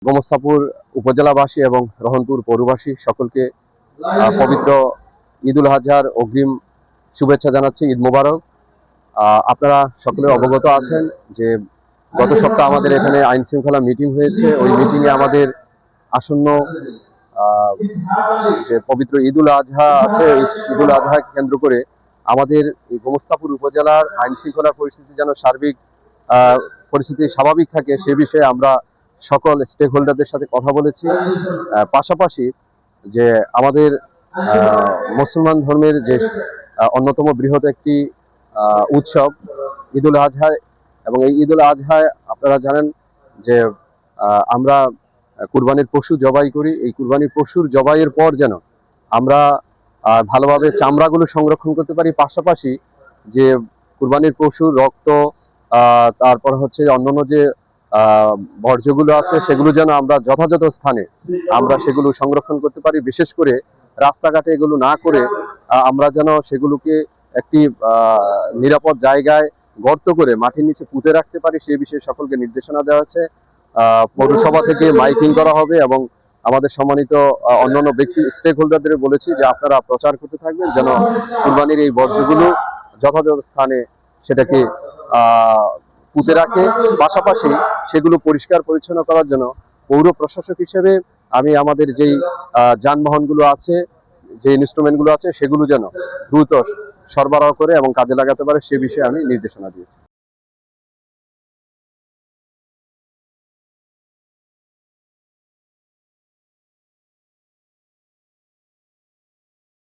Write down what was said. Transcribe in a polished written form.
গোমস্তাপুর উপজেলাবাসী এবং রহনপুর পৌরবাসী সকলকে পবিত্র ঈদ উল আজহার অগ্রিম শুভেচ্ছা জানাচ্ছি। ঈদ মোবারক। আপনারা সকলে অবগত আছেন যে গত সপ্তাহে আমাদের এখানে আইন শৃঙ্খলা মিটিং হয়েছে। ওই মিটিংয়ে আমাদের আসন্ন যে পবিত্র ঈদ উল আজহা আছে, ঈদ উল আজহাকে কেন্দ্র করে আমাদের এই গোমস্তাপুর উপজেলার আইন শৃঙ্খলার পরিস্থিতি যেন সার্বিক পরিস্থিতি স্বাভাবিক থাকে সে বিষয়ে আমরা সকল স্টেক হোল্ডারদের সাথে কথা বলেছি। পাশাপাশি যে আমাদের মুসলমান ধর্মের যে অন্যতম বৃহৎ একটি উৎসব ঈদ উল আজহা, এবং এই ঈদ উল আজহায় আপনারা জানেন যে আমরা কুরবানির পশু জবাই করি। এই কুরবানির পশুর জবাইয়ের পর যেন আমরা ভালোভাবে চামড়াগুলো সংরক্ষণ করতে পারি। পাশাপাশি যে কুরবানির পশুর রক্ত, তারপর হচ্ছে অন্যান্য যে বর্জ্যগুলো আছে সেগুলো যেন আমরা যথাযথ স্থানে আমরা সেগুলো সংরক্ষণ করতে পারি। বিশেষ করে রাস্তাঘাটে এগুলো না করে আমরা যেন সেগুলোকে একটি নিরাপদ জায়গায় গর্ত করে মাটির নিচে পুঁতে রাখতে পারি, সে বিষয়ে সকলকে নির্দেশনা দেওয়া হয়েছে। পৌরসভা থেকে মাইকিং করা হবে এবং আমাদের সম্মানিত অন্যান্য ব্যক্তি স্টেক হোল্ডারদের বলেছি যে আপনারা প্রচার করতে থাকবেন যেন কুরবানির এই বর্জ্যগুলো যথাযথ স্থানে সেটাকে পুঁতে রাখে। পাশাপাশি সেগুলো পরিষ্কার পরিচ্ছন্ন করার জন্য পৌর প্রশাসক হিসেবে আমি আমাদের যেই যানবাহনগুলো আছে, যে ইনস্ট্রুমেন্টগুলো আছে সেগুলো যেন দ্রুত সরবরাহ করে এবং কাজে লাগাতে পারে সে বিষয়ে আমি নির্দেশনা দিয়েছি।